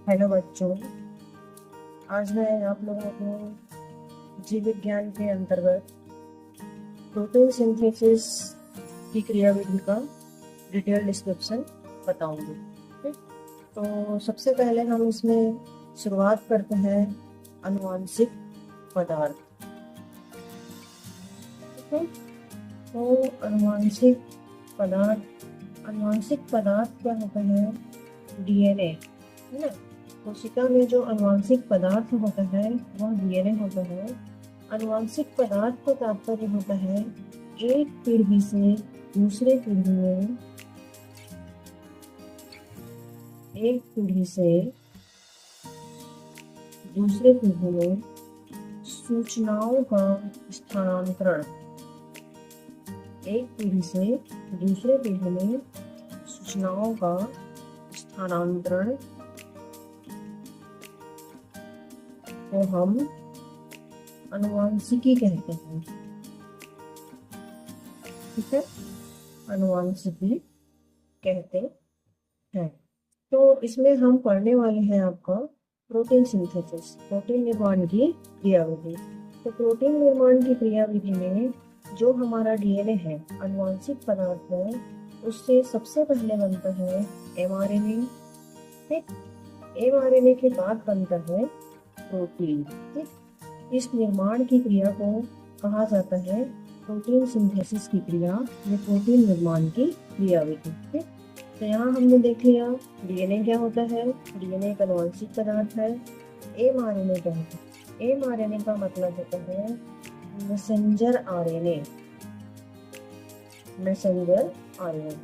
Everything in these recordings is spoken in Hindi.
हेलो बच्चों, आज मैं आप लोगों को जीव विज्ञान के अंतर्गत प्रोटीन सिंथेसिस की क्रियाविधि का डिटेल डिस्क्रिप्शन बताऊंगी। ठीक, तो सबसे पहले हम इसमें शुरुआत करते हैं आनुवांशिक पदार्थ। ठीक है, तो आनुवांशिक पदार्थ क्या होता है? डीएनए, है ना। कोशिका में जो आनुवांशिक पदार्थ होता है वह डीएनए होता है। आनुवांशिक पदार्थ का तात्पर्य होता है एक पीढ़ी से दूसरे पीढ़ी में, एक पीढ़ी से दूसरे पीढ़ी में सूचनाओं का स्थानांतरण, एक पीढ़ी से दूसरे पीढ़ी में सूचनाओं का स्थानांतरण को हम आनुवांशिकी कहते हैं। ठीक है, आनुवांशिकी कहते हैं। तो इसमें हम पढ़ने वाले हैं आपका प्रोटीन सिंथेसिस, प्रोटीन निर्माण की क्रियाविधि। तो प्रोटीन निर्माण की क्रियाविधि में जो हमारा डीएनए है, आनुवांशिक पदार्थ है, उससे सबसे पहले बनता है एमआरएनए। ठीक, एमआरएनए के बाद बनता है प्रोटीन। ठीक, इस निर्माण की क्रिया को कहा जाता है प्रोटीन सिंथेसिस की क्रिया या प्रोटीन निर्माण की क्रियाविधि। ठीक, तो यहाँ हमने देख लिया डीएनए क्या होता है। डीएनए एक आनुवांशिक पदार्थ है। एमआरएनए क्या होता है? एमआरएनए का मतलब होता है messenger RNA. Messenger RNA,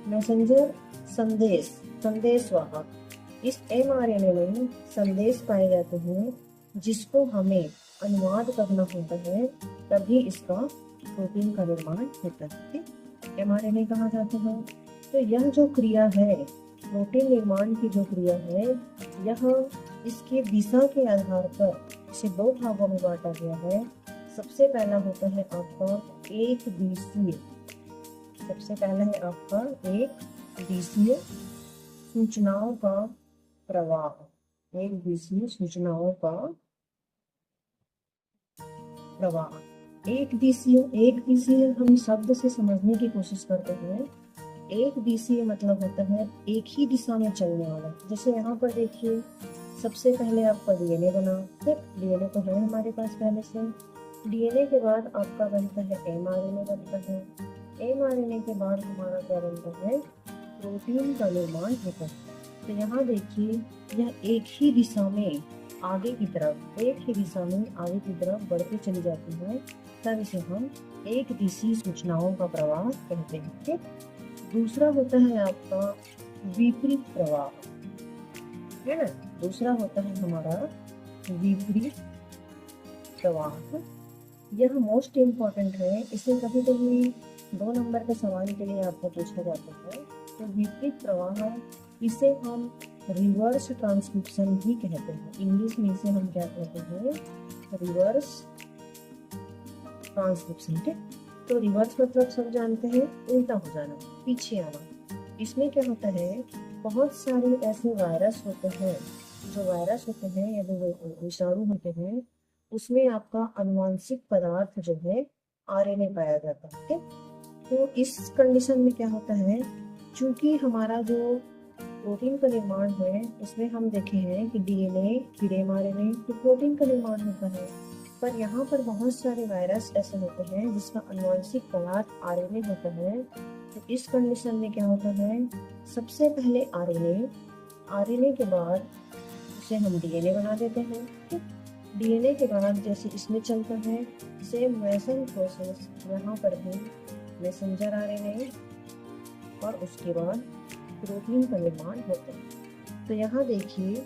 messenger संदेश वाहक। इस एमआरएनए में संदेश पाए जाते हैं जिसको हमें अनुवाद करना होता है, तभी इसका प्रोटीन का निर्माण होता है। ठीक, एमआरएनए कहा जाता है। तो यह जो क्रिया है, प्रोटीन निर्माण की जो क्रिया है, यह इसके दिशा के आधार पर इसे दो भागों में बांटा गया है। सबसे पहला होता है आपका एक दिशीय, सबसे पहला है आपका एक दिशीय सूचनाओं का प्रवाह। एक दिशीय सूचनाओं का प्रवाह। एक दिशीय हम शब्द से समझने की कोशिश करते हैं। एक दिशीय मतलब होता है एक ही दिशा में चलने वाला। जैसे यहाँ पर देखिए, सबसे पहले आपका डीएनए बना। ठीक, डीएनए तो है हमारे पास पहले से। डीएनए के बाद आपका बनता है एमआरएनए बनता है। एमआरएनए के बाद हमारा क्या बनता है? प्रोटीन का निर्माण होता है। तो यहाँ देखिए, यह एक ही दिशा में आगे की तरफ, एक ही दिशा में आगे की तरफ बढ़ती चली जाती है, तब इसे हम एक दिशीय सूचनाओं का प्रवाह कहते हैं। ठीक, दूसरा होता है आपका विपरीत प्रवाह, है ना। दूसरा होता है हमारा विपरीत प्रवाह। यह मोस्ट इम्पोर्टेंट है। इसे कभी कभी 2 नंबर के सवाल के लिए आपको पूछा जाता है। तो विपरीत प्रवाह, इसे हम रिवर्स ट्रांसक्रिप्शन भी कहते हैं। इंग्लिश में इसे हम क्या कहते हैं? Reverse transcription. ठीक, तो रिवर्स मतलब सब जानते हैं, उल्टा हो जाना, पीछे आना। इसमें क्या होता है, बहुत सारे ऐसे वायरस होते हैं, जो वायरस होते हैं या जो विषाणु होते हैं, उसमें आपका आनुवांशिक पदार्थ जो है आरएनए पाया जाता है। ठीक, तो इस कंडीशन में क्या होता है, चूंकि हमारा जो प्रोटीन का निर्माण है उसमें हम देखे हैं कि डीएनए फिर एमआरएनए फिर प्रोटीन का निर्माण होता है। पर यहाँ पर बहुत सारे वायरस ऐसे होते हैं जिसका आनुवांशिक पदार्थ आरएनए होता है। तो इस कंडीशन में क्या होता है, सबसे पहले आरएनए के बाद उसे हम डीएनए बना देते हैं। ठीक, डीएनए के बाद जैसे इसमें चलता है सेम वैसा ही प्रोसेस यहाँ पर भी, मैसेंजर आरएनए और उसके बाद प्रोटीन का निर्माण होता है। तो यहाँ देखिए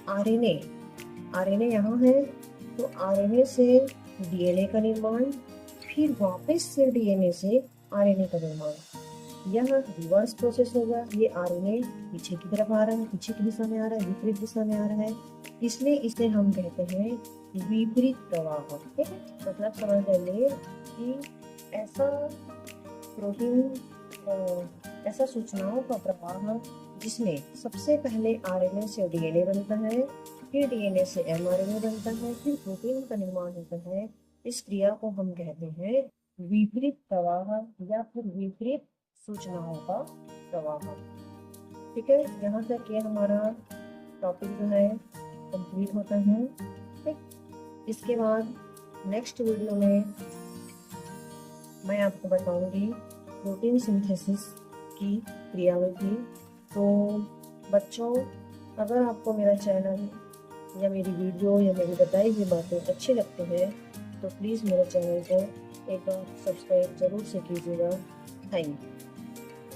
आरएनए यहाँ है, तो आरएनए से डीएनए का निर्माण, फिर वापस से डीएनए से आरएनए का निर्माण। यह रिवर्स प्रोसेस होगा। ये आरएनए पीछे की तरफ आ रहा है, पीछे की दिशा में आ रहा है, विपरीत दिशा में आ रहा है, इसलिए इसे हम कहते हैं विपरीत प्रवाह। ठीक है, मतलब समझ जाइए कि ऐसा प्रोटीन ऐसा सूचनाओं का प्रवाह जिसमें सबसे पहले आरएनए से डीएनए बनता है, फिर डीएनए से एमआरएनए बनता है, फिर प्रोटीन का निर्माण होता है। इस क्रिया को हम कहते हैं विपरीत प्रवाह या फिर विपरीत सूचनाओं का प्रवाह। ठीक है, यहाँ तक ये हमारा टॉपिक जो है कंप्लीट होता है। ठीक, इसके बाद नेक्स्ट वीडियो में मैं आपको बताऊंगी प्रोटीन सिंथेसिस की क्रियाविधि। तो बच्चों, अगर आपको मेरा चैनल या मेरी वीडियो या मेरी बताई हुई बातें अच्छी लगती हैं तो प्लीज़ मेरे चैनल को एक बार सब्सक्राइब ज़रूर से कीजिएगा। Thank you.